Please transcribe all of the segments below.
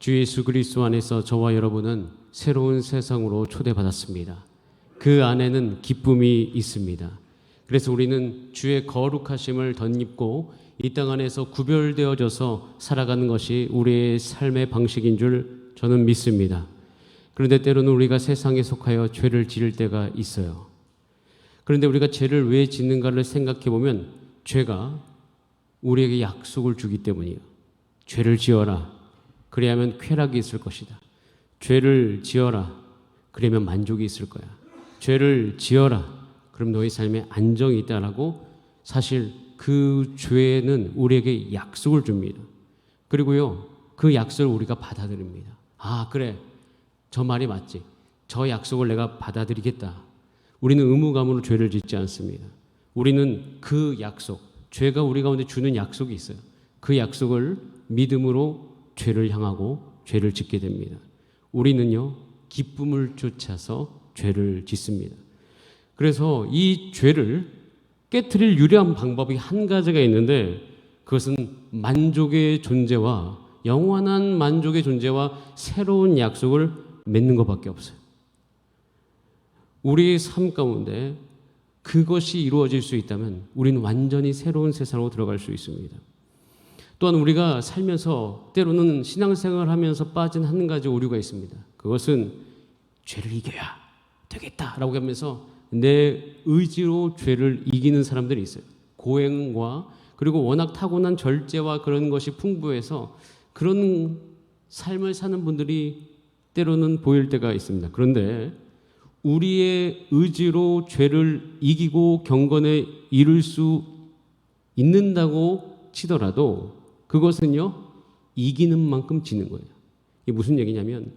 주 예수 그리스도 안에서 저와 여러분은 새로운 세상으로 초대받았습니다. 그 안에는 기쁨이 있습니다. 그래서 우리는 주의 거룩하심을 덧입고 이 땅 안에서 구별되어져서 살아가는 것이 우리의 삶의 방식인 줄 저는 믿습니다. 그런데 때로는 우리가 세상에 속하여 죄를 지을 때가 있어요. 그런데 우리가 죄를 왜 짓는가를 생각해 보면 죄가 우리에게 약속을 주기 때문이에요. 죄를 지어라. 그래야만 쾌락이 있을 것이다. 죄를 지어라. 그러면 만족이 있을 거야. 죄를 지어라. 그럼 너의 삶에 안정이 있다라고 사실 그 죄는 우리에게 약속을 줍니다. 그리고요, 그 약속을 우리가 받아들입니다. 아, 그래. 저 말이 맞지. 저 약속을 내가 받아들이겠다. 우리는 의무감으로 죄를 짓지 않습니다. 우리는 그 약속, 죄가 우리 가운데 주는 약속이 있어요. 그 약속을 믿음으로 죄를 향하고 죄를 짓게 됩니다. 우리는요, 기쁨을 쫓아서 죄를 짓습니다. 그래서 이 죄를 깨트릴 유리한 방법이 한 가지가 있는데 그것은 만족의 존재와 영원한 만족의 존재와 새로운 약속을 맺는 것밖에 없어요. 우리의 삶 가운데 그것이 이루어질 수 있다면 우리는 완전히 새로운 세상으로 들어갈 수 있습니다. 또한 우리가 살면서 때로는 신앙생활을 하면서 빠진 한 가지 오류가 있습니다. 그것은 죄를 이겨야 되겠다라고 하면서 내 의지로 죄를 이기는 사람들이 있어요. 고행과 그리고 워낙 타고난 절제와 그런 것이 풍부해서 그런 삶을 사는 분들이 때로는 보일 때가 있습니다. 그런데 우리의 의지로 죄를 이기고 경건에 이룰 수 있는다고 치더라도 그것은요, 이기는 만큼 지는 거예요. 이게 무슨 얘기냐면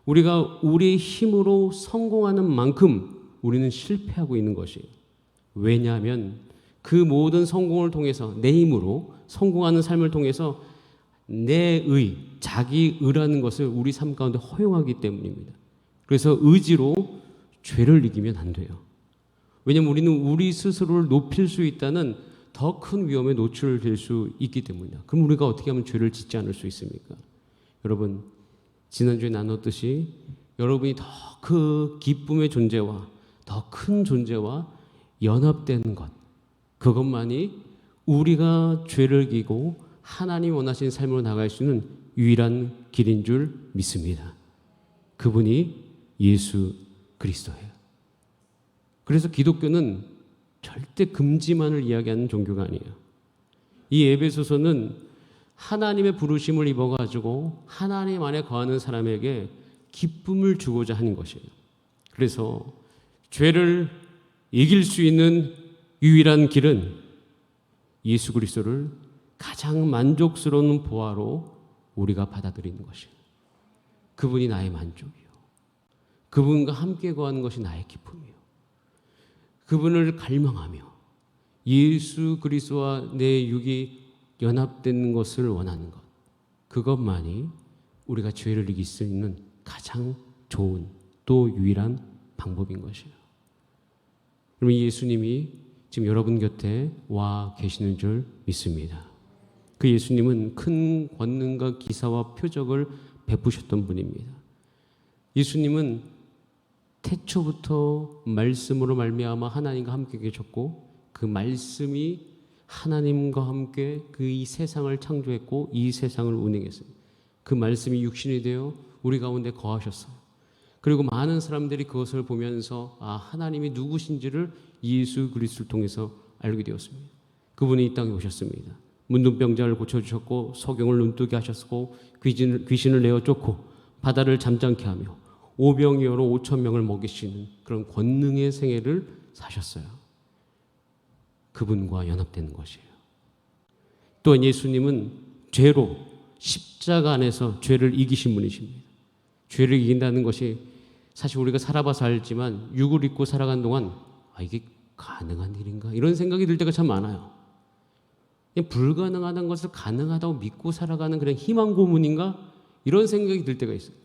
우리가 우리의 힘으로 성공하는 만큼 우리는 실패하고 있는 것이에요. 왜냐하면 그 모든 성공을 통해서 내 힘으로 성공하는 삶을 통해서 내 의, 자기 의라는 것을 우리 삶 가운데 허용하기 때문입니다. 그래서 의지로 죄를 이기면 안 돼요. 왜냐하면 우리는 우리 스스로를 높일 수 있다는 더 큰 위험에 노출될 수 있기 때문이다. 그럼 우리가 어떻게 하면 죄를 짓지 않을 수 있습니까? 여러분, 지난주에 나눴듯이 여러분이 더 그 기쁨의 존재와 더 큰 존재와 연합되는 것, 그것만이 우리가 죄를 이기고 하나님 원하시는 삶으로 나갈 수 있는 유일한 길인 줄 믿습니다. 그분이 예수 그리스도예요. 그래서 기독교는 절대 금지만을 이야기하는 종교가 아니에요. 이 에베소서는 하나님의 부르심을 입어가지고 하나님 안에 거하는 사람에게 기쁨을 주고자 하는 것이에요. 그래서 죄를 이길 수 있는 유일한 길은 예수 그리스도를 가장 만족스러운 보화로 우리가 받아들이는 것이에요. 그분이 나의 만족이요. 그분과 함께 거하는 것이 나의 기쁨이요. 그분을 갈망하며 예수 그리스도와 내 육이 연합되는 것을 원하는 것, 그것만이 우리가 죄를 이길 수 있는 가장 좋은 또 유일한 방법인 것이에요. 그러면 예수님이 지금 여러분 곁에 와 계시는 줄 믿습니다. 그 예수님은 큰 권능과 기사와 표적을 베푸셨던 분입니다. 예수님은 태초부터 말씀으로 말미암아 하나님과 함께 계셨고 그 말씀이 하나님과 함께 그 이 세상을 창조했고 이 세상을 운행했습니다. 그 말씀이 육신이 되어 우리 가운데 거하셨어요. 그리고 많은 사람들이 그것을 보면서 하나님이 누구신지를 예수 그리스도를 통해서 알게 되었습니다. 그분이 이 땅에 오셨습니다. 문둥병자를 고쳐주셨고 소경을 눈뜨게 하셨고 귀신을 내어 쫓고 바다를 잠잠케 하며 오병이어로 5천 명을 먹이시는 그런 권능의 생애를 사셨어요. 그분과 연합되는 것이에요. 또한 예수님은 죄로 십자가 안에서 죄를 이기신 분이십니다. 죄를 이긴다는 것이 사실 우리가 살아봐서 알지만 육을 입고 살아간 동안 이게 가능한 일인가? 이런 생각이 들 때가 참 많아요. 그냥 불가능하다는 것을 가능하다고 믿고 살아가는 그냥 희망 고문인가? 이런 생각이 들 때가 있어요.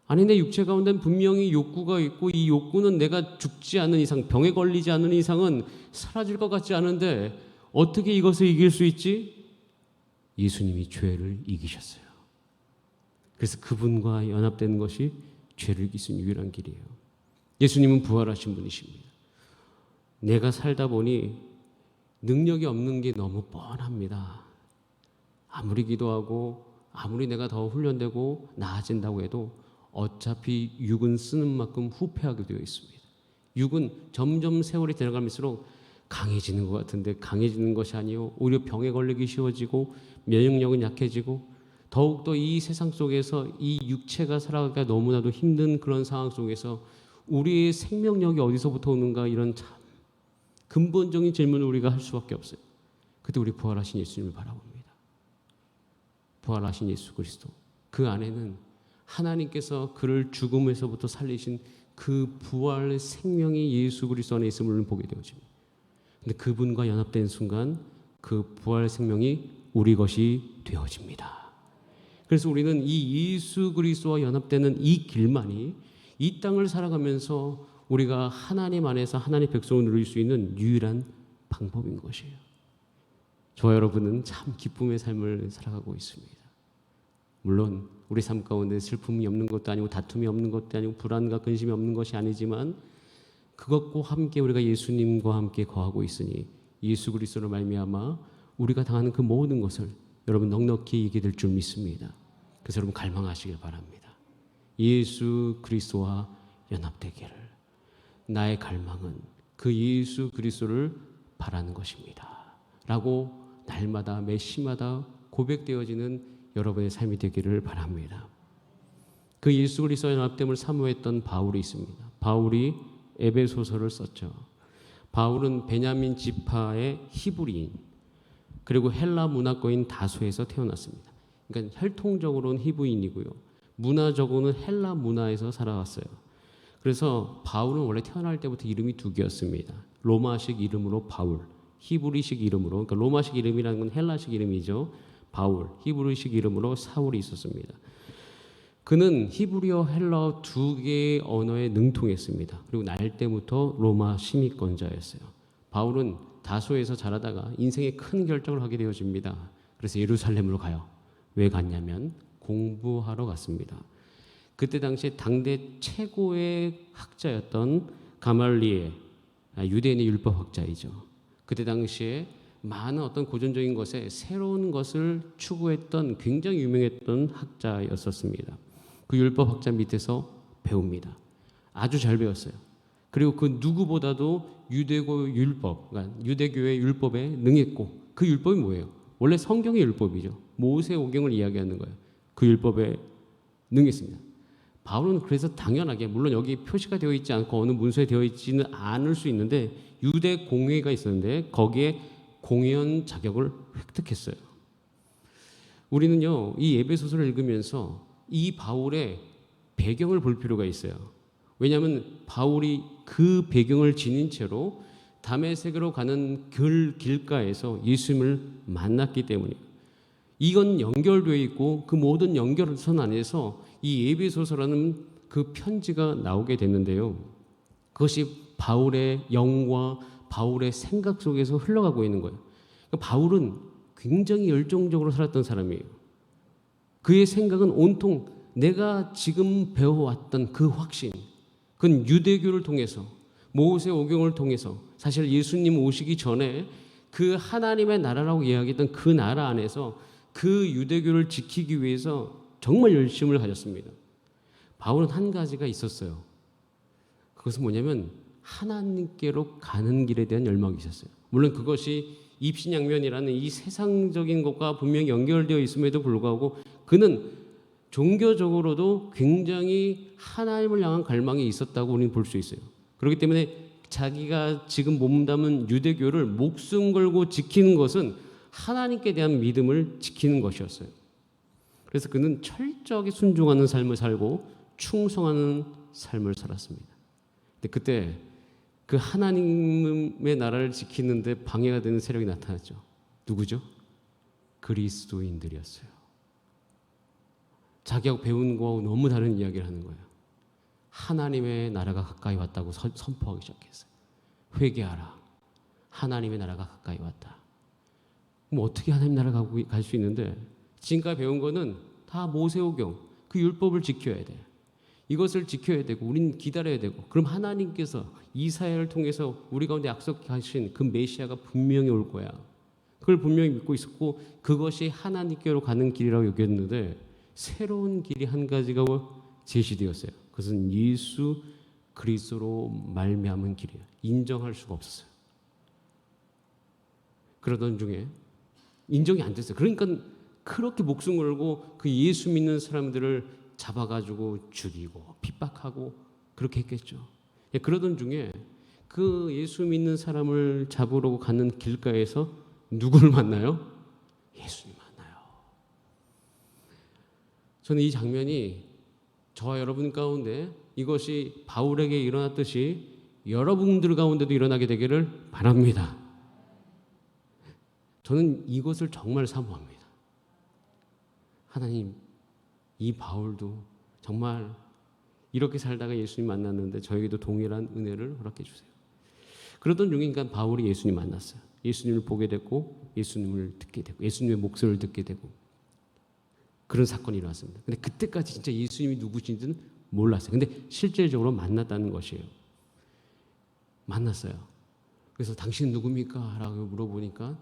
아니, 내 육체 가운데는 분명히 욕구가 있고 이 욕구는 내가 죽지 않는 이상, 병에 걸리지 않는 이상은 사라질 것 같지 않은데 어떻게 이것을 이길 수 있지? 예수님이 죄를 이기셨어요. 그래서 그분과 연합되는 것이 죄를 이길 수 있는 유일한 길이에요. 예수님은 부활하신 분이십니다. 내가 살다 보니 능력이 없는 게 너무 뻔합니다. 아무리 기도하고 아무리 내가 더 훈련되고 나아진다고 해도 어차피 육은 쓰는 만큼 후패하게 되어 있습니다. 육은 점점 세월이 지나갈수록 강해지는 것 같은데 강해지는 것이 아니요, 오히려 병에 걸리기 쉬워지고 면역력은 약해지고 더욱더 이 세상 속에서 이 육체가 살아가기가 너무나도 힘든 그런 상황 속에서 우리의 생명력이 어디서부터 오는가, 이런 참 근본적인 질문을 우리가 할 수밖에 없어요. 그때 우리 부활하신 예수님을 바라봅니다. 부활하신 예수 그리스도, 그 안에는 하나님께서 그를 죽음에서부터 살리신 그 부활의 생명이 예수 그리스도 안에 있음을 보게 되어집니다. 근데 그분과 연합된 순간 그 부활 생명이 우리 것이 되어집니다. 그래서 우리는 이 예수 그리스도와 연합되는 이 길만이 이 땅을 살아가면서 우리가 하나님 안에서 하나님의 백성을 누릴 수 있는 유일한 방법인 것이에요. 저와 여러분은 참 기쁨의 삶을 살아가고 있습니다. 물론 우리 삶 가운데 슬픔이 없는 것도 아니고 다툼이 없는 것도 아니고 불안과 근심이 없는 것이 아니지만 그것과 함께 우리가 예수님과 함께 거하고 있으니 예수 그리스도로 말미암아 우리가 당하는 그 모든 것을 여러분 넉넉히 이기게 될 줄 믿습니다. 그래서 여러분 갈망하시길 바랍니다. 예수 그리스도와 연합되기를. 나의 갈망은 그 예수 그리스도를 바라는 것입니다 라고 날마다 매 시마다 고백되어지는 여러분의 삶이 되기를 바랍니다. 그 예수 그리스도와 연합됨을 사모했던 바울이 있습니다. 바울이 에베소서를 썼죠. 바울은 베냐민 지파의 히브리인, 그리고 헬라 문화권인 다소에서 태어났습니다. 그러니까 혈통적으로는 히브리인이고요, 문화적으로는 헬라 문화에서 살아왔어요. 그래서 바울은 원래 태어날 때부터 이름이 두 개였습니다. 로마식 이름으로 바울, 히브리식 이름으로, 그러니까 로마식 이름이라는 건 헬라식 이름이죠. 바울, 히브리식 이름으로 사울이 있었습니다. 그는 히브리어, 헬라어 두 개의 언어에 능통했습니다. 그리고 날 때부터 로마 시민권자였어요. 바울은 다소에서 자라다가 인생의 큰 결정을 하게 되어집니다. 그래서 예루살렘으로 가요. 왜 갔냐면 공부하러 갔습니다. 그때 당시에 당대 최고의 학자였던 가말리엘, 유대인의 율법학자이죠. 그때 당시에 많은 어떤 고전적인 것에 새로운 것을 추구했던 굉장히 유명했던 학자였었습니다. 그 율법학자 밑에서 배웁니다. 아주 잘 배웠어요. 그리고 그 누구보다도 유대교 율법, 그러니까 유대교의 율법에 능했고, 그 율법이 뭐예요? 원래 성경의 율법이죠. 모세오경을 이야기하는 거예요. 그 율법에 능했습니다. 바울은 그래서 당연하게, 물론 여기 표시가 되어 있지 않고 어느 문서에 되어 있지는 않을 수 있는데, 유대 공회가 있었는데 거기에 공회원 자격을 획득했어요. 우리는요, 이 에베소서를 읽으면서 이 바울의 배경을 볼 필요가 있어요. 왜냐하면 바울이 그 배경을 지닌 채로 다메섹으로 가는 길가에서 예수님을 만났기 때문이에요. 이건 연결되어 있고 그 모든 연결선 안에서 이 에베소서라는 그 편지가 나오게 됐는데요. 그것이 바울의 영과 바울의 생각 속에서 흘러가고 있는 거예요. 그러니까 바울은 굉장히 열정적으로 살았던 사람이에요. 그의 생각은 온통 내가 지금 배워왔던 그 확신, 그건 유대교를 통해서, 모세오경을 통해서, 사실 예수님 오시기 전에 그 하나님의 나라라고 이야기했던 그 나라 안에서 그 유대교를 지키기 위해서 정말 열심을 가졌습니다. 바울은 한 가지가 있었어요. 그것은 뭐냐면 하나님께로 가는 길에 대한 열망이 있었어요. 물론 그것이 입신양면이라는 이 세상적인 것과 분명히 연결되어 있음에도 불구하고 그는 종교적으로도 굉장히 하나님을 향한 갈망이 있었다고 우리는 볼 수 있어요. 그렇기 때문에 자기가 지금 몸담은 유대교를 목숨 걸고 지키는 것은 하나님께 대한 믿음을 지키는 것이었어요. 그래서 그는 철저하게 순종하는 삶을 살고 충성하는 삶을 살았습니다. 근데 그때 그 하나님의 나라를 지키는데 방해가 되는 세력이 나타났죠. 누구죠? 그리스도인들이었어요. 자기하고 배운 거하고 너무 다른 이야기를 하는 거예요. 하나님의 나라가 가까이 왔다고 선포하기 시작했어요. 회개하라. 하나님의 나라가 가까이 왔다. 그럼 어떻게 하나님 나라 갈 수 있는데, 지금까지 배운 거는 다 모세오경, 그 율법을 지켜야 돼. 이것을 지켜야 되고 우리는 기다려야 되고 그럼 하나님께서 이사야를 통해서 우리 가운데 약속하신 그 메시아가 분명히 올 거야. 그걸 분명히 믿고 있었고 그것이 하나님께로 가는 길이라고 여겼는데 새로운 길이 한 가지가 제시되었어요. 그것은 예수 그리스도로 말미암은 길이에요. 인정할 수가 없었어요. 그러던 중에 인정이 안 됐어요. 그러니까 그렇게 목숨 걸고 그 예수 믿는 사람들을 잡아가지고 죽이고 핍박하고 그렇게 했겠죠. 그러던 중에 그 예수 믿는 사람을 잡으러 가는 길가에서 누구를 만나요? 예수님 만나요. 저는 이 장면이 저와 여러분 가운데 이것이 바울에게 일어났듯이 여러분들 가운데도 일어나게 되기를 바랍니다. 저는 이것을 정말 사모합니다. 하나님, 이 바울도 정말 이렇게 살다가 예수님 만났는데 저에게도 동일한 은혜를 허락해 주세요. 그러던 중인간 바울이 예수님 만났어요. 예수님을 보게 됐고 예수님을 듣게 되고 예수님의 목소리를 듣게 되고 그런 사건이 일어났습니다. 근데 그때까지 진짜 예수님이 누구신지는 몰랐어요. 근데 실질적으로 만났다는 것이에요. 만났어요. 그래서 당신은 누굽니까? 라고 물어보니까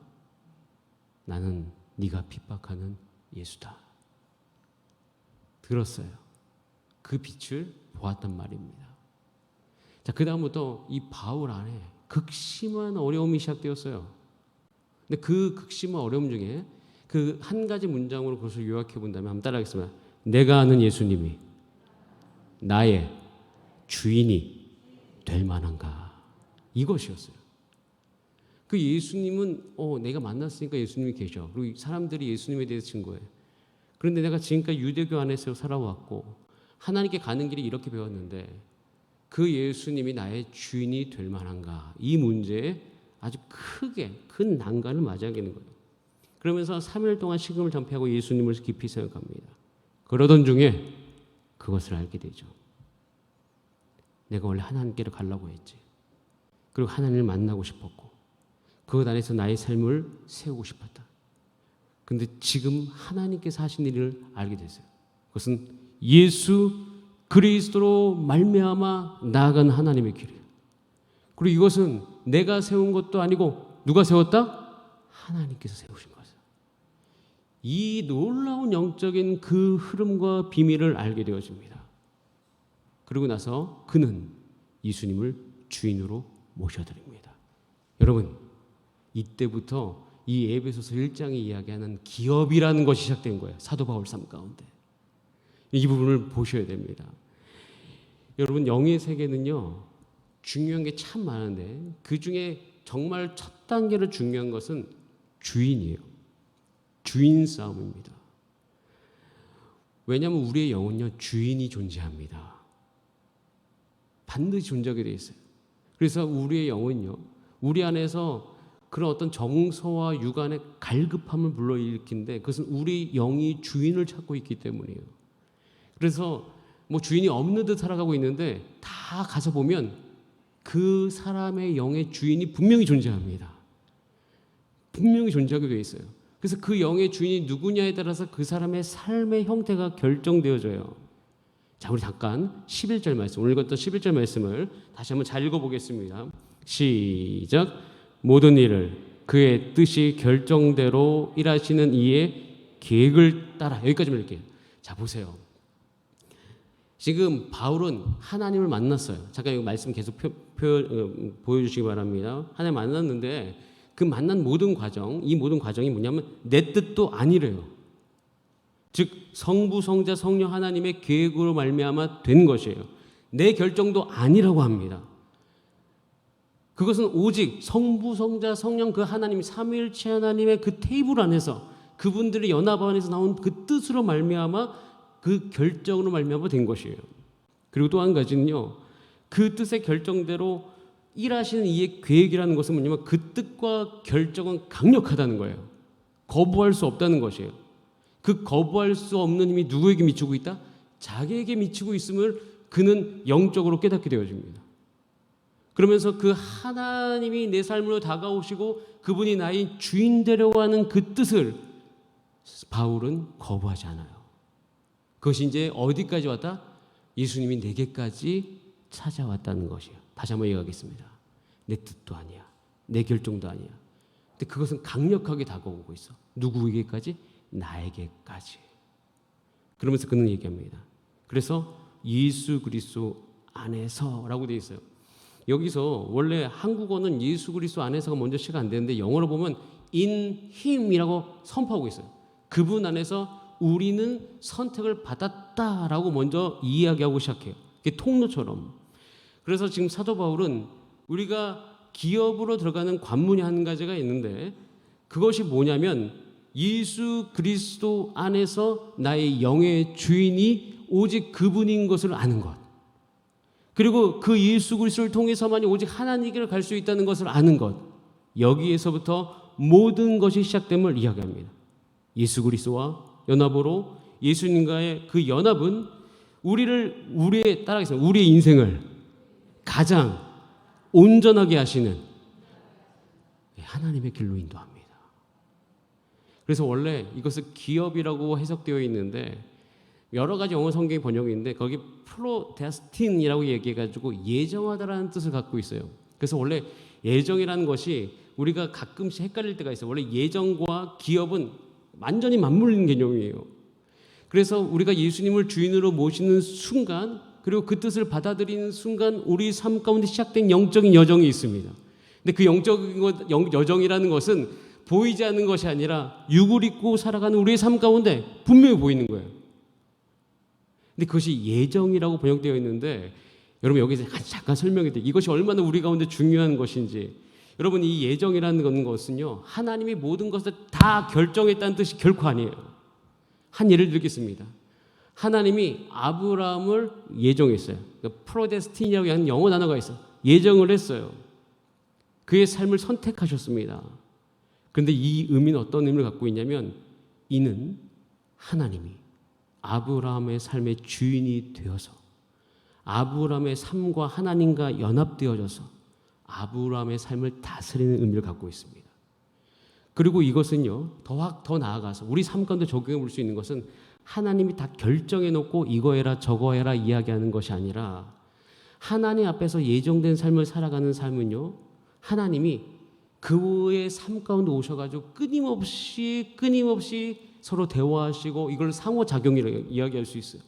나는 네가 핍박하는 예수다. 들었어요. 그 빛을 보았단 말입니다. 자, 그 다음부터 이 바울 안에 극심한 어려움이 시작되었어요. 근데 그 극심한 어려움 중에 그 한 가지 문장으로 그것을 요약해 본다면 한번 따라하겠습니다. 내가 아는 예수님이 나의 주인이 될 만한가? 이것이었어요. 그 예수님은 내가 만났으니까 예수님이 계셔. 그리고 사람들이 예수님에 대해서 친 거예요. 그런데 내가 지금까지 유대교 안에서 살아왔고 하나님께 가는 길이 이렇게 배웠는데 그 예수님이 나의 주인이 될 만한가? 이 문제에 아주 크게 큰 난관을 맞이하게 되는 거예요. 그러면서 3일 동안 식음을 전폐하고 예수님을 깊이 생각합니다. 그러던 중에 그것을 알게 되죠. 내가 원래 하나님께로 가려고 했지. 그리고 하나님을 만나고 싶었고 그것 안에서 나의 삶을 세우고 싶었다. 그런데 지금 하나님께서 하신 일을 알게 됐어요. 그것은 예수 그리스도로 말미암아 나아간 하나님의 길이에요. 그리고 이것은 내가 세운 것도 아니고 누가 세웠다? 하나님께서 세우신 것이에요. 이 놀라운 영적인 그 흐름과 비밀을 알게 되어집니다. 그리고 나서 그는 예수님을 주인으로 모셔드립니다. 여러분, 이때부터 이 에베소서 1장이 이야기하는 기업이라는 것이 시작된 거예요. 사도 바울 삶 가운데. 이 부분을 보셔야 됩니다. 여러분, 영의 세계는요, 중요한 게 참 많은데 그 중에 정말 첫 단계로 중요한 것은 주인이에요. 주인 싸움입니다. 왜냐하면 우리의 영은요, 주인이 존재합니다. 반드시 존재하게 되어 있어요. 그래서 우리의 영은요, 우리 안에서 그런 어떤 정서와 육안의 갈급함을 불러일으키는데 그것은 우리 영이 주인을 찾고 있기 때문이에요. 그래서 뭐 주인이 없는 듯 살아가고 있는데 다 가서 보면 그 사람의 영의 주인이 분명히 존재합니다. 분명히 존재하게 되어 있어요. 그래서 그 영의 주인이 누구냐에 따라서 그 사람의 삶의 형태가 결정되어져요. 자, 우리 잠깐 11절 말씀, 오늘 읽었던 11절 말씀을 다시 한번 잘 읽어보겠습니다. 시작. 모든 일을 그의 뜻이 결정대로 일하시는 이의 계획을 따라. 여기까지만 읽게요. 자, 보세요. 지금 바울은 하나님을 만났어요. 잠깐 이 말씀 계속 보여주시기 바랍니다. 하나님 만났는데 그 만난 모든 과정, 이 모든 과정이 뭐냐면 내 뜻도 아니래요. 즉 성부, 성자, 성령 하나님의 계획으로 말미암아 된 것이에요. 내 결정도 아니라고 합니다. 그것은 오직 성부, 성자, 성령 그 하나님 삼위일체 하나님의 그 테이블 안에서 그분들의 연합 안에서 나온 그 뜻으로 말미암아 그 결정으로 말미암아 된 것이에요. 그리고 또 한 가지는요, 그 뜻의 결정대로 일하시는 이의 계획이라는 것은 뭐냐면 그 뜻과 결정은 강력하다는 거예요. 거부할 수 없다는 것이에요. 그 거부할 수 없는 힘이 누구에게 미치고 있다? 자기에게 미치고 있음을 그는 영적으로 깨닫게 되어집니다. 그러면서 그 하나님이 내 삶으로 다가오시고 그분이 나의 주인 되려고 하는 그 뜻을 바울은 거부하지 않아요. 그것이 이제 어디까지 왔다? 예수님이 내게까지 찾아왔다는 것이에요. 다시 한번 얘기하겠습니다. 내 뜻도 아니야. 내 결정도 아니야. 근데 그것은 강력하게 다가오고 있어. 누구에게까지? 나에게까지. 그러면서 그는 얘기합니다. 그래서 예수 그리스도 안에서라고 되어 있어요. 여기서 원래 한국어는 예수 그리스도 안에서가 먼저 시가 안 되는데 영어로 보면 in him이라고 선포하고 있어요. 그분 안에서 우리는 선택을 받았다라고 먼저 이야기하고 시작해요. 이게 통로처럼. 그래서 지금 사도 바울은 우리가 기업으로 들어가는 관문이 한 가지가 있는데 그것이 뭐냐면 예수 그리스도 안에서 나의 영의 주인이 오직 그분인 것을 아는 것. 그리고 그 예수 그리스도를 통해서만이 오직 하나님께로 갈 수 있다는 것을 아는 것. 여기에서부터 모든 것이 시작됨을 이야기합니다. 예수 그리스도와 연합으로 예수님과의 그 연합은 우리의 따라하겠습니다. 우리의 인생을 가장 온전하게 하시는 하나님의 길로 인도합니다. 그래서 원래 이것을 기업이라고 해석되어 있는데 여러 가지 영어 성경 번역인데 거기 프로데스틴이라고 얘기해가지고 예정하다라는 뜻을 갖고 있어요. 그래서 원래 예정이라는 것이 우리가 가끔씩 헷갈릴 때가 있어요. 원래 예정과 기업은 완전히 맞물리는 개념이에요. 그래서 우리가 예수님을 주인으로 모시는 순간 그리고 그 뜻을 받아들이는 순간 우리 삶 가운데 시작된 영적인 여정이 있습니다. 근데 그 영적인 여정이라는 것은 보이지 않는 것이 아니라 육을 입고 살아가는 우리의 삶 가운데 분명히 보이는 거예요. 근데 그것이 예정이라고 번역되어 있는데 여러분 여기서 잠깐 설명해 드릴게요. 이것이 얼마나 우리 가운데 중요한 것인지. 여러분 이 예정이라는 것은요 하나님이 모든 것을 다 결정했다는 뜻이 결코 아니에요. 한 예를 들겠습니다. 하나님이 아브라함을 예정했어요. 그러니까 프로데스틴이라고 하는 영어 단어가 있어요. 예정을 했어요. 그의 삶을 선택하셨습니다. 그런데 이 의미는 어떤 의미를 갖고 있냐면 이는 하나님이 아브라함의 삶의 주인이 되어서 아브라함의 삶과 하나님과 연합되어져서 아브라함의 삶을 다스리는 의미를 갖고 있습니다. 그리고 이것은요 더 나아가서 우리 삶 가운데 적용해 볼 수 있는 것은 하나님이 다 결정해 놓고 이거 해라 저거 해라 이야기하는 것이 아니라 하나님 앞에서 예정된 삶을 살아가는 삶은요 하나님이 그의 삶 가운데 오셔가지고 끊임없이 서로 대화하시고 이걸 상호작용이라고 이야기할 수 있어요.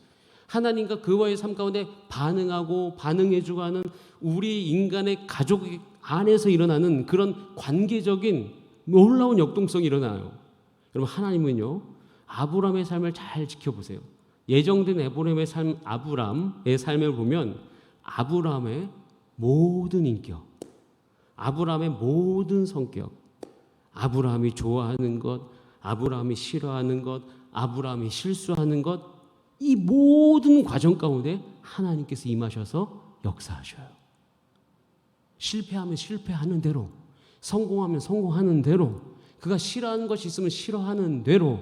하나님과 그와의 삶 가운데 반응하고 반응해주고 하는 우리 인간의 가족 안에서 일어나는 그런 관계적인 놀라운 역동성이 일어나요. 여러분 하나님은요 아브라함의 삶을 잘 지켜보세요. 예정된 아브라함의 삶을 보면 아브라함의 모든 인격, 아브라함의 모든 성격, 아브라함이 좋아하는 것, 아브라함이 싫어하는 것, 아브라함이 실수하는 것, 이 모든 과정 가운데 하나님께서 임하셔서 역사하셔요. 실패하면 실패하는 대로, 성공하면 성공하는 대로, 그가 싫어하는 것이 있으면 싫어하는 대로,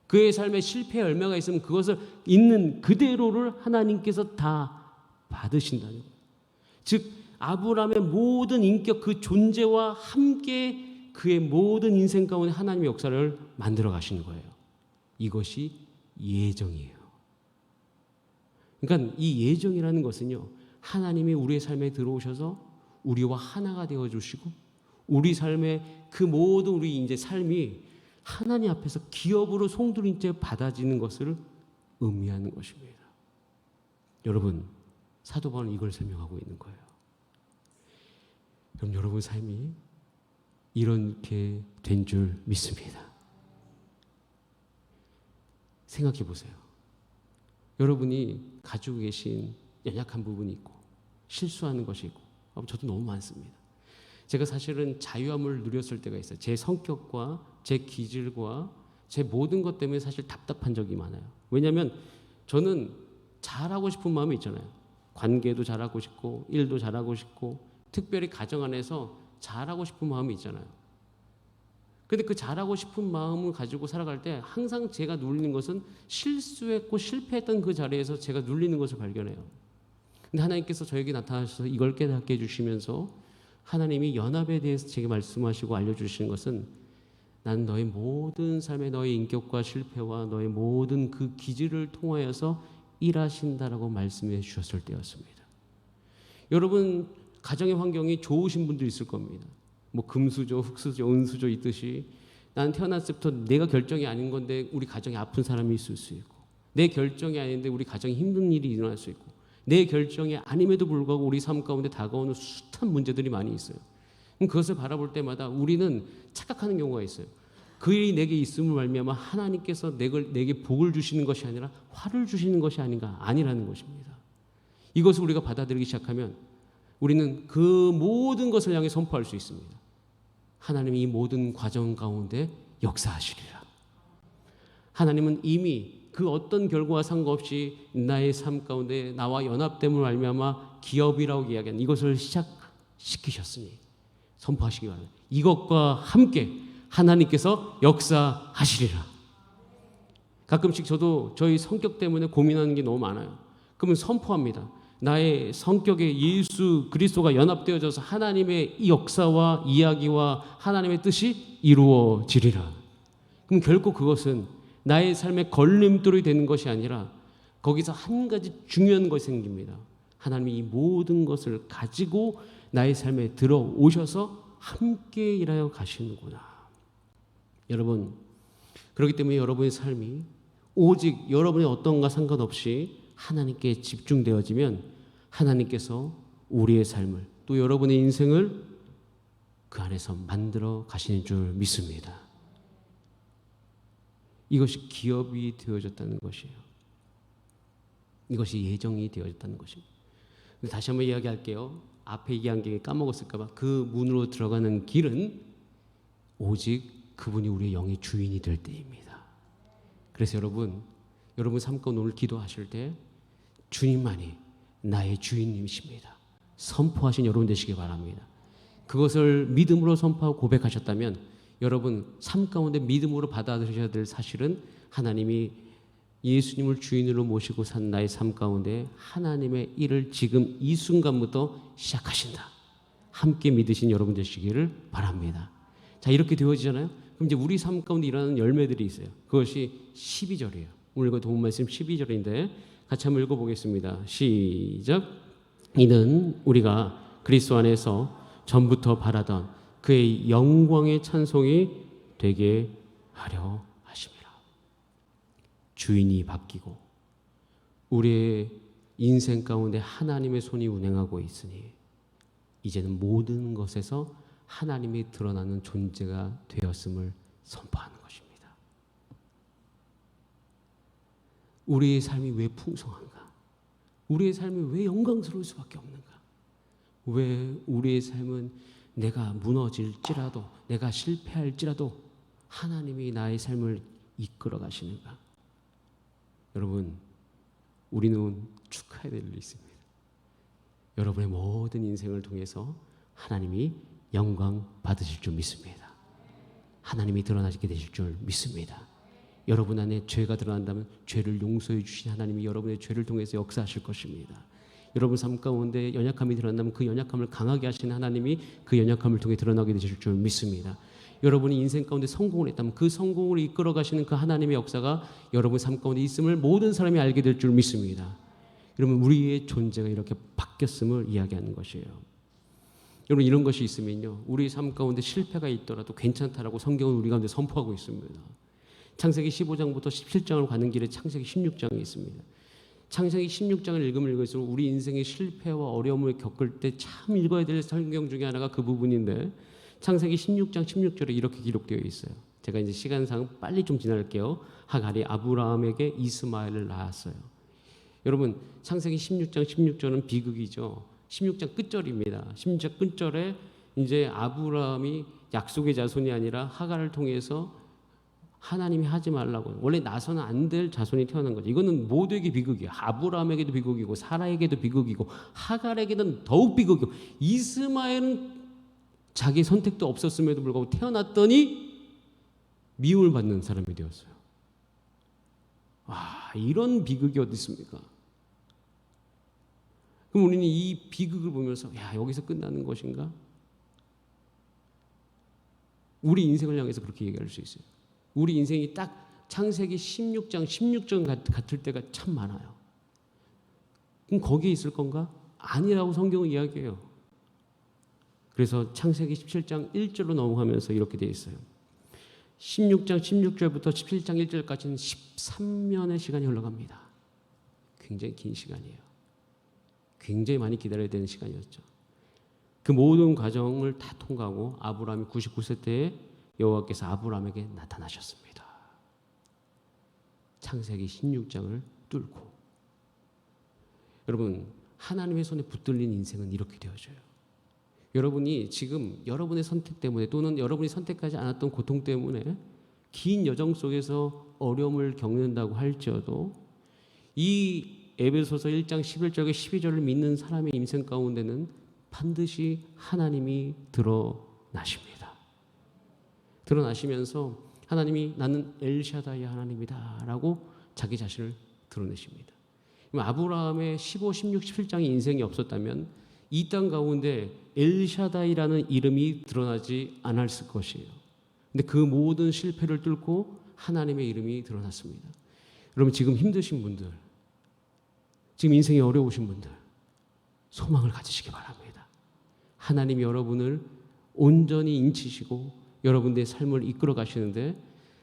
그의 삶에 실패의 열매가 있으면 그것을 있는 그대로를 하나님께서 다 받으신다는 거예요. 즉 아브라함의 모든 인격 그 존재와 함께 그의 모든 인생 가운데 하나님의 역사를 만들어 가시는 거예요. 이것이 예정이에요. 그러니까 이 예정이라는 것은요 하나님이 우리의 삶에 들어오셔서 우리와 하나가 되어 주시고 우리 삶의 그 모든 우리 이제 삶이 하나님 앞에서 기업으로 송두린 채 받아지는 것을 의미하는 것입니다. 여러분 사도 바울은 이걸 설명하고 있는 거예요. 그럼 여러분 삶이 이렇게 된 줄 믿습니다. 생각해 보세요. 여러분이 가지고 계신 연약한 부분이 있고 실수하는 것이 있고 저도 너무 많습니다. 제가 사실은 자유함을 누렸을 때가 있어요. 제 성격과 제 기질과 제 모든 것 때문에 사실 답답한 적이 많아요. 왜냐하면 저는 잘하고 싶은 마음이 있잖아요. 관계도 잘하고 싶고 일도 잘하고 싶고 특별히 가정 안에서 잘하고 싶은 마음이 있잖아요. 근데 그 잘하고 싶은 마음을 가지고 살아갈 때 항상 제가 눌리는 것은 실수했고 실패했던 그 자리에서 제가 눌리는 것을 발견해요. 근데 하나님께서 저에게 나타나셔서 이걸 깨닫게 해주시면서 하나님이 연합에 대해서 제게 말씀하시고 알려주시는 것은 나는 너의 모든 삶의 너의 인격과 실패와 너의 모든 그 기질을 통하여서 일하신다라고 말씀해 주셨을 때였습니다. 여러분 가정의 환경이 좋으신 분도 있을 겁니다. 뭐 금수저, 흙수저, 은수저 있듯이 나는 태어났을 때부터 내가 결정이 아닌 건데 우리 가정에 아픈 사람이 있을 수 있고, 내 결정이 아닌데 우리 가정에 힘든 일이 일어날 수 있고, 내 결정이 아님에도 불구하고 우리 삶 가운데 다가오는 숱한 문제들이 많이 있어요. 그것을 바라볼 때마다 우리는 착각하는 경우가 있어요. 그 일이 내게 있음을 말미암아 하나님께서 내게 복을 주시는 것이 아니라 화를 주시는 것이 아니라는 것입니다. 이것을 우리가 받아들이기 시작하면 우리는 그 모든 것을 향해 선포할 수 있습니다. 하나님이 이 모든 과정 가운데 역사하시리라. 하나님은 이미 그 어떤 결과와 상관없이 나의 삶 가운데 나와 연합됨을 말미암아 기업이라고 이야기하는 이것을 시작시키셨으니 선포하시기 바랍니다. 이것과 함께 하나님께서 역사하시리라. 가끔씩 저도 저희 성격 때문에 고민하는 게 너무 많아요. 그러면 선포합니다. 나의 성격에 예수 그리스도가 연합되어져서 하나님의 이 역사와 이야기와 하나님의 뜻이 이루어지리라. 그럼 결코 그것은 나의 삶의 걸림돌이 되는 것이 아니라 거기서 한 가지 중요한 것이 생깁니다. 하나님이 이 모든 것을 가지고 나의 삶에 들어오셔서 함께 일하여 가시는구나. 여러분, 그렇기 때문에 여러분의 삶이 오직 여러분의 어떤가 상관없이 하나님께 집중되어지면 하나님께서 우리의 삶을 또 여러분의 인생을 그 안에서 만들어 가시는 줄 믿습니다. 이것이 기업이 되어졌다는 것이에요. 이것이 예정이 되어졌다는 것입니다. 다시 한번 이야기할게요. 앞에 얘기한 게 까먹었을까 봐. 그 문으로 들어가는 길은 오직 그분이 우리의 영의 주인이 될 때입니다. 그래서 여러분 삶 가운데 오늘 기도하실 때 주님만이 나의 주인님이십니다. 선포하신 여러분 되시기 바랍니다. 그것을 믿음으로 선포하고 고백하셨다면 여러분 삶 가운데 믿음으로 받아들이셔야 될 사실은 하나님이 예수님을 주인으로 모시고 산 나의 삶 가운데 하나님의 일을 지금 이 순간부터 시작하신다. 함께 믿으신 여러분 되시기를 바랍니다. 자, 이렇게 되어지잖아요. 그럼 이제 우리 삶 가운데 일어나는 열매들이 있어요. 그것이 12절이에요. 오늘 그 도움 말씀 12절인데 같이 한번 읽어보겠습니다. 시작. 이는 우리가 그리스도 안에서 전부터 바라던 그의 영광의 찬송이 되게 하려 하심이라. 주인이 바뀌고 우리의 인생 가운데 하나님의 손이 운행하고 있으니 이제는 모든 것에서 하나님이 드러나는 존재가 되었음을 선포하는 것입니다. 우리의 삶이 왜 풍성한가? 우리의 삶이 왜 영광스러울 수밖에 없는가? 왜 우리의 삶은 내가 무너질지라도 내가 실패할지라도 하나님이 나의 삶을 이끌어 가시는가? 여러분, 우리는 축하해야 될 일이 있습니다. 여러분의 모든 인생을 통해서 하나님이 영광 받으실 줄 믿습니다. 하나님이 드러나시게 되실 줄 믿습니다. 여러분 안에 죄가 드러난다면 죄를 용서해 주신 하나님이 여러분의 죄를 통해서 역사하실 것입니다. 여러분 삶 가운데 연약함이 드러난다면 그 연약함을 강하게 하시는 하나님이 그 연약함을 통해 드러나게 되실 줄 믿습니다. 여러분이 인생 가운데 성공을 했다면 그 성공을 이끌어 가시는 그 하나님의 역사가 여러분 삶 가운데 있음을 모든 사람이 알게 될 줄 믿습니다. 여러분, 우리의 존재가 이렇게 바뀌었음을 이야기하는 것이에요. 여러분, 이런 것이 있으면요, 우리 삶 가운데 실패가 있더라도 괜찮다라고 성경은 우리 가운데 선포하고 있습니다. 창세기 15장부터 17장으로 가는 길에 창세기 16장이 있습니다. 창세기 16장을 읽으면 읽을수록 우리 인생의 실패와 어려움을 겪을 때 참 읽어야 될 성경 중에 하나가 그 부분인데 창세기 16장 16절에 이렇게 기록되어 있어요. 제가 이제 시간상 빨리 좀 지나갈게요. 하갈이 아브라함에게 이스마엘을 낳았어요. 여러분, 창세기 16장 16절은 비극이죠. 16장 끝절입니다. 16장 끝절에 이제 아브라함이 약속의 자손이 아니라 하갈을 통해서 하나님이 하지 말라고, 원래 나서는 안 될 자손이 태어난 거죠. 이거는 모두에게 비극이에요. 아브라함에게도 비극이고 사라에게도 비극이고 하갈에게는 더욱 비극이고 이스마엘은 자기 선택도 없었음에도 불구하고 태어났더니 미움을 받는 사람이 되었어요. 이런 비극이 어디 있습니까? 그럼 우리는 이 비극을 보면서 여기서 끝나는 것인가? 우리 인생을 향해서 그렇게 얘기할 수 있어요. 우리 인생이 딱 창세기 16장, 16장 같을 때가 참 많아요. 그럼 거기에 있을 건가? 아니라고 성경은 이야기해요. 그래서 창세기 17장 1절로 넘어가면서 이렇게 되어 있어요. 16장 16절부터 17장 1절까지는 13년의 시간이 흘러갑니다. 굉장히 긴 시간이에요. 굉장히 많이 기다려야 되는 시간이었죠. 그 모든 과정을 다 통과하고 아브라함이 99세 때에 여호와께서 아브라함에게 나타나셨습니다. 창세기 16장을 뚫고. 여러분, 하나님의 손에 붙들린 인생은 이렇게 되어져요. 여러분이 지금 여러분의 선택 때문에 또는 여러분이 선택하지 않았던 고통 때문에 긴 여정 속에서 어려움을 겪는다고 할지어도 이 에베소서 1장 11절과 12절을 믿는 사람의 인생 가운데는 반드시 하나님이 드러나십니다. 드러나시면서 하나님이 나는 엘샤다이 하나님이다 라고 자기 자신을 드러내십니다. 아브라함의 15, 16, 17장의 인생이 없었다면 이 땅 가운데 엘샤다이라는 이름이 드러나지 않았을 것이에요. 근데 그 모든 실패를 뚫고 하나님의 이름이 드러났습니다. 여러분, 지금 힘드신 분들, 지금 인생이 어려우신 분들, 소망을 가지시기 바랍니다. 하나님이 여러분을 온전히 인치시고 여러분들의 삶을 이끌어 가시는데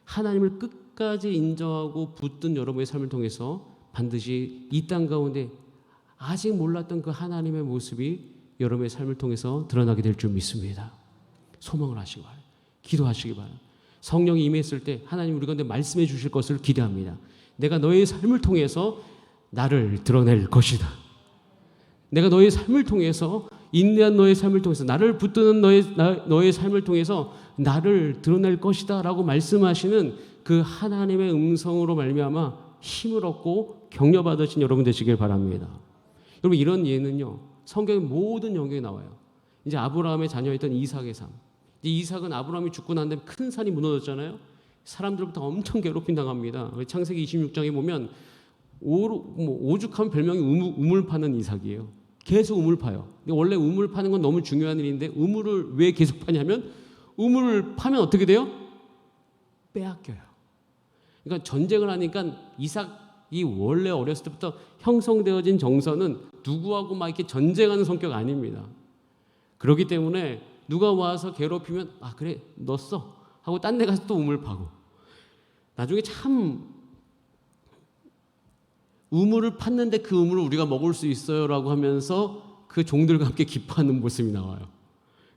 하나님을 끝까지 인정하고 붙든 여러분의 삶을 통해서 반드시 이 땅 가운데 아직 몰랐던 그 하나님의 모습이 여러분의 삶을 통해서 드러나게 될 줄 믿습니다. 소망을 하시기 바랍니다. 기도하시기 바랍니다. 성령이 임했을 때 하나님 우리 가운데 말씀해 주실 것을 기대합니다. 내가 너의 삶을 통해서 나를 드러낼 것이다. 내가 너의 삶을 통해서 인내한 너의 삶을 통해서 나를 붙드는 너의 삶을 통해서 나를 드러낼 것이다 라고 말씀하시는 그 하나님의 음성으로 말미암아 힘을 얻고 격려받으신 여러분 되시길 바랍니다. 여러분, 이런 예는요 성경의 모든 영역에 나와요. 이제 아브라함의 자녀였던 이삭의 삶. 이제 이삭은 아브라함이 죽고 난 다음에 큰 산이 무너졌잖아요. 사람들부터 엄청 괴롭힘 당합니다. 창세기 26장에 보면 오죽하면 별명이 우물 파는 이삭이에요. 계속 우물 파요. 근데 원래 우물 파는 건 너무 중요한 일인데 우물을 왜 계속 파냐면 우물을 파면 어떻게 돼요? 빼앗겨요. 그러니까 전쟁을 하니까 이삭이 원래 어렸을 때부터 형성되어진 정서는 누구하고 막 이렇게 전쟁하는 성격 아닙니다. 그렇기 때문에 누가 와서 괴롭히면 아 그래 너 써 하고 딴 데 가서 또 우물 파고 나중에 참 우물을 팠는데 그 우물을 우리가 먹을 수 있어요라고 하면서 그 종들과 함께 기뻐하는 모습이 나와요.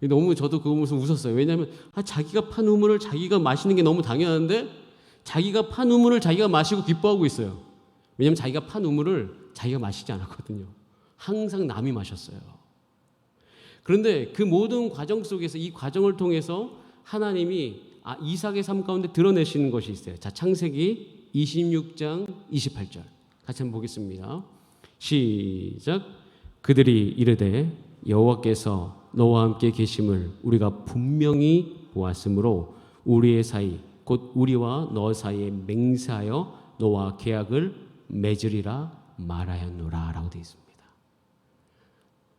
너무 저도 그 모습 웃었어요. 왜냐하면 자기가 판 우물을 자기가 마시는 게 너무 당연한데 자기가 판 우물을 자기가 마시고 기뻐하고 있어요. 왜냐하면 자기가 판 우물을 자기가 마시지 않았거든요. 항상 남이 마셨어요. 그런데 그 모든 과정 속에서 이 과정을 통해서 하나님이 이삭의 삶 가운데 드러내시는 것이 있어요. 자, 창세기 26장 28절 같이 한번 보겠습니다. 시작. 그들이 이르되 여호와께서 너와 함께 계심을 우리가 분명히 보았으므로 우리의 사이 곧 우리와 너 사이에 맹세하여 너와 계약을 맺으리라 말하였노라 라고 되어 있습니다.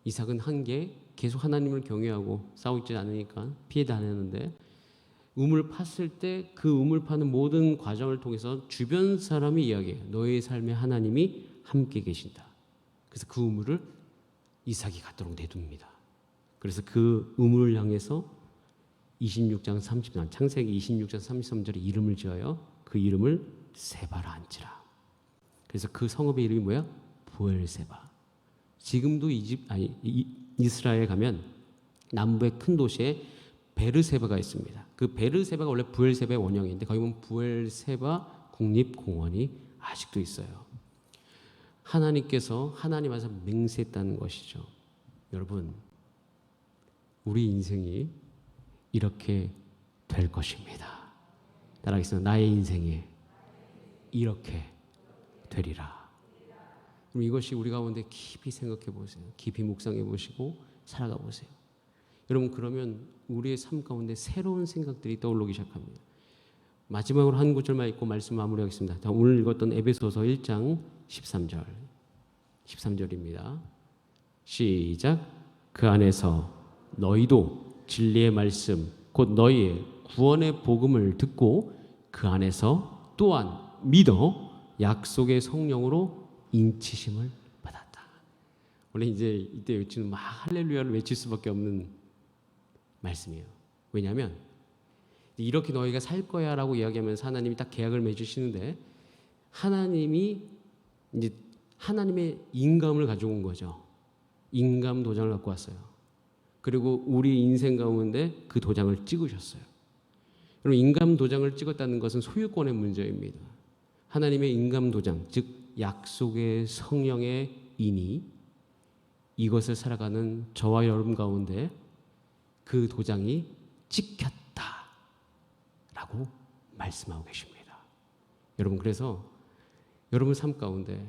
이삭은 한 게 계속 하나님을 경외하고 싸우지 않으니까 피해 다녔는데 우물 팠을 때 그 우물 파는 모든 과정을 통해서 주변 사람이 이야기해요. 너의 삶에 하나님이 함께 계신다. 그래서 그 우물을 이삭이 갖도록 내둡니다. 그래서 그 우물을 향해서 26장 33, 창세기 26장 33절에 이름을 지어요. 그 이름을 세바라 한지라. 그래서 그 성읍의 이름이 뭐야? 부엘세바. 지금도 이스라엘에 가면 남부의 큰 도시에 베르세바가 있습니다. 그 베르세바가 원래 부엘세바의 원형인데 거기 보면 부엘세바 국립공원이 아직도 있어요. 하나님께서 하나님 앞에서 맹세했다는 것이죠. 여러분, 우리 인생이 이렇게 될 것입니다. 따라하겠습니다. 나의 인생이 이렇게 되리라. 그럼 이것이 우리 가운데 깊이 생각해 보세요. 깊이 묵상해 보시고 살아가 보세요. 여러분, 그러면 우리의 삶 가운데 새로운 생각들이 떠오르기 시작합니다. 마지막으로 한 구절만 읽고 말씀 마무리하겠습니다. 자, 오늘 읽었던 에베소서 1장 13절입니다. 시작. 그 안에서 너희도 진리의 말씀 곧 너희의 구원의 복음을 듣고 그 안에서 또한 믿어 약속의 성령으로 인치심을 받았다. 원래 이제 이때 외치는 막 할렐루야를 외칠 수밖에 없는 말씀이에요. 왜냐하면 이렇게 너희가 살 거야라고 이야기하면서 하나님이 딱 계약을 맺으시는데 하나님이 이제 하나님의 인감을 가져온 거죠. 인감 도장을 갖고 왔어요. 그리고 우리 인생 가운데 그 도장을 찍으셨어요. 여러분, 인감 도장을 찍었다는 것은 소유권의 문제입니다. 하나님의 인감 도장, 즉 약속의 성령의 인이 이것을 살아가는 저와 여러분 가운데 그 도장이 찍혔다라고 말씀하고 계십니다. 여러분, 그래서 여러분 삶 가운데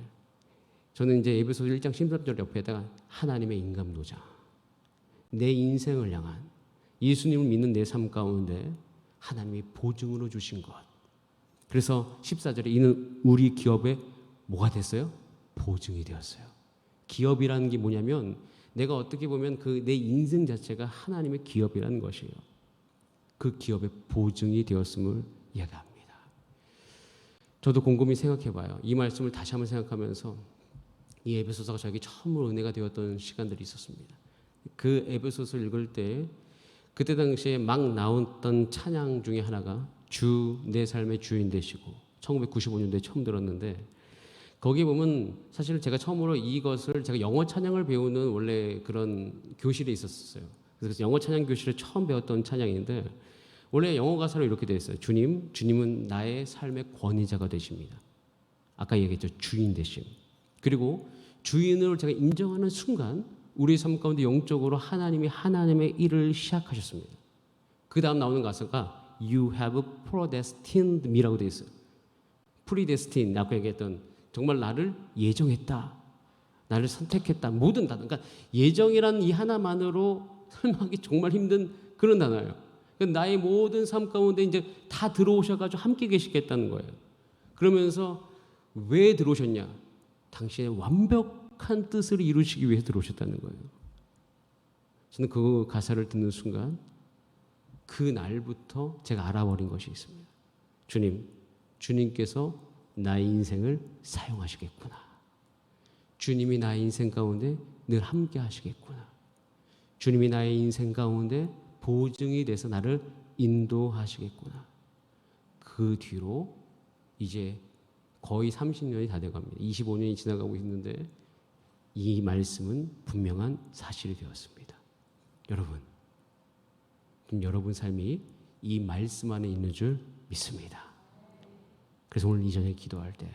저는 이제 에베소서 1장 13절 옆에다가 하나님의 인감 도장, 내 인생을 향한 예수님을 믿는 내 삶 가운데 하나님이 보증으로 주신 것. 그래서 14절에 이는 우리 기업에 뭐가 됐어요? 보증이 되었어요. 기업이라는 게 뭐냐면 내가 어떻게 보면 그 내 인생 자체가 하나님의 기업이라는 것이에요. 그 기업의 보증이 되었음을 이야기합니다. 저도 곰곰이 생각해 봐요. 이 말씀을 다시 한번 생각하면서 이 에베소서가 저에게 처음으로 은혜가 되었던 시간들이 있었습니다. 그 에베소서를 읽을 때 그때 당시에 막 나왔던 찬양 중에 하나가 주 내 삶의 주인 되시고 1995년도에 처음 들었는데 거기 보면 사실 제가 처음으로 이것을 제가 영어 찬양을 배우는 원래 그런 교실에 있었어요. 그래서 영어 찬양 교실에 처음 배웠던 찬양인데 원래 영어 가사로 이렇게 되어 있어요. 주님은 나의 삶의 권위자가 되십니다. 아까 얘기했죠. 주인 되심. 그리고 주인으로 제가 인정하는 순간 우리 삶 가운데 영적으로 하나님이 하나님의 일을 시작하셨습니다. 그 다음 나오는 가사가 You have predestined me라고 되어 있어요. predestined, 아까 얘기했던 정말 나를 예정했다, 나를 선택했다, 모든 단어. 그러니까 예정이라는 이 하나만으로 설명하기 정말 힘든 그런 단어예요. 그러니까 나의 모든 삶 가운데 이제 다 들어오셔가지고 함께 계시겠다는 거예요. 그러면서 왜 들어오셨냐? 당신의 완벽한 뜻을 이루시기 위해 들어오셨다는 거예요. 저는 그 가사를 듣는 순간 그 날부터 제가 알아버린 것이 있습니다. 주님께서 나의 인생을 사용하시겠구나. 주님이 나의 인생 가운데 늘 함께 하시겠구나. 주님이 나의 인생 가운데 보증이 돼서 나를 인도하시겠구나. 그 뒤로 이제 거의 30년이 다 돼갑니다. 25년이 지나가고 있는데 이 말씀은 분명한 사실이 되었습니다. 여러분, 여러분 삶이 이 말씀 안에 있는 줄 믿습니다. 그래서 오늘 이 저녁에 기도할 때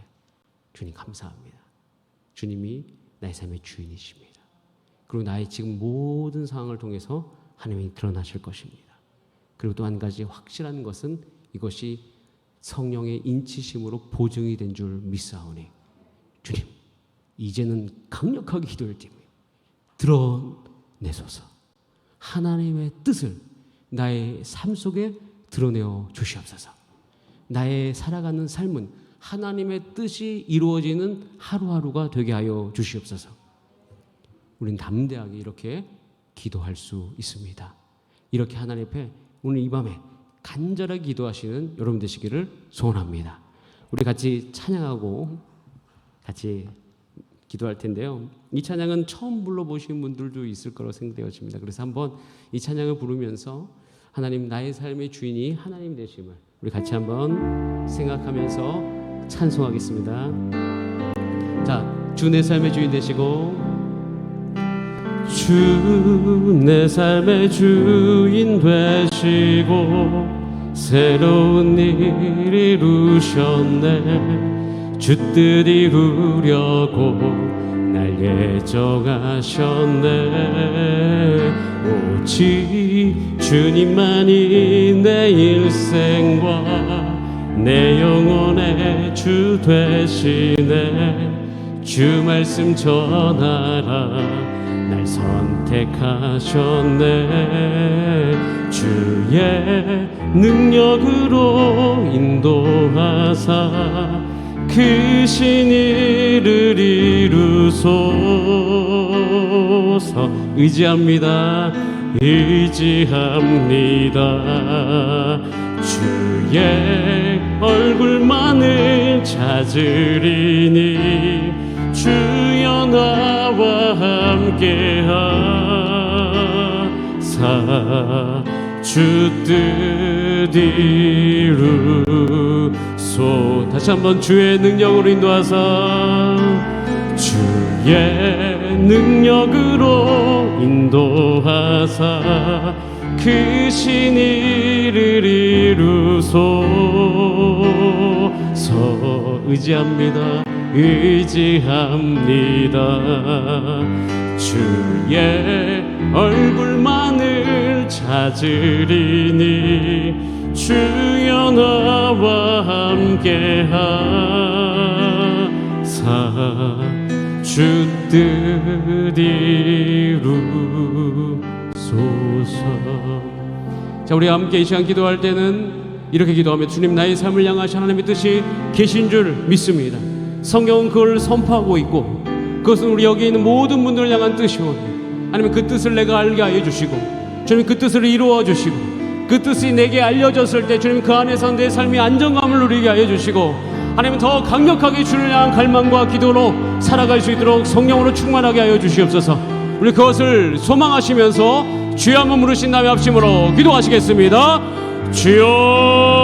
주님 감사합니다. 주님이 나의 삶의 주인이십니다. 그리고 나의 지금 모든 상황을 통해서 하나님이 드러나실 것입니다. 그리고 또 한 가지 확실한 것은 이것이 성령의 인치심으로 보증이 된 줄 믿사오니 주님 이제는 강력하게 기도할 때입니다. 드러내소서. 하나님의 뜻을 나의 삶 속에 드러내어 주시옵소서. 나의 살아가는 삶은 하나님의 뜻이 이루어지는 하루하루가 되게 하여 주시옵소서. 우린 담대하게 이렇게 기도할 수 있습니다. 이렇게 하나님 앞에 오늘 이 밤에 간절하게 기도하시는 여러분 되시기를 소원합니다. 우리 같이 찬양하고 같이 기도할 텐데요. 이 찬양은 처음 불러보신 분들도 있을 거라고 생각되어집니다. 그래서 한번 이 찬양을 부르면서 하나님 나의 삶의 주인이 하나님 되심을 우리 같이 한번 생각하면서 찬송하겠습니다. 자, 주 내 삶의 주인 되시고 주 내 삶의 주인 되시고 새로운 일 이루셨네. 주 뜻 이루려고 날 예정하셨네. 오직 주님만이 내 일생과 내 영혼의 주 되시네. 주 말씀 전하라 날 선택하셨네. 주의 능력으로 인도하사 그 신일을 이루소서. 의지합니다. 의지합니다. 주의 얼굴만을 찾으리니 주여 나와 함께하사 주 뜻 이루소. 다시 한번 주의 능력으로 인도하사 주의 능력으로 인도하사 그 신의를 이루소서. 의지합니다. 의지합니다. 주의 얼굴만을 찾으리니 주여 나와 함께하사 주 뜻 이루소서. 자, 우리 함께 이 시간 기도할 때는 이렇게 기도하며 주님, 나의 삶을 향하신 하나님의 뜻이 계신 줄 믿습니다. 성경은 그걸 선포하고 있고 그것은 우리 여기 있는 모든 분들을 향한 뜻이오니 하나님 그 뜻을 내가 알게 하여 주시고 주님 그 뜻을 이루어 주시고 그 뜻이 내게 알려졌을 때 주님 그 안에서 내 삶이 안정감을 누리게 하여 주시고 하나님 더 강력하게 주를 향한 갈망과 기도로 살아갈 수 있도록 성령으로 충만하게 하여 주시옵소서. 우리 그것을 소망하시면서 주여 한번 부르신 다음에 합심으로 기도하시겠습니다. 주여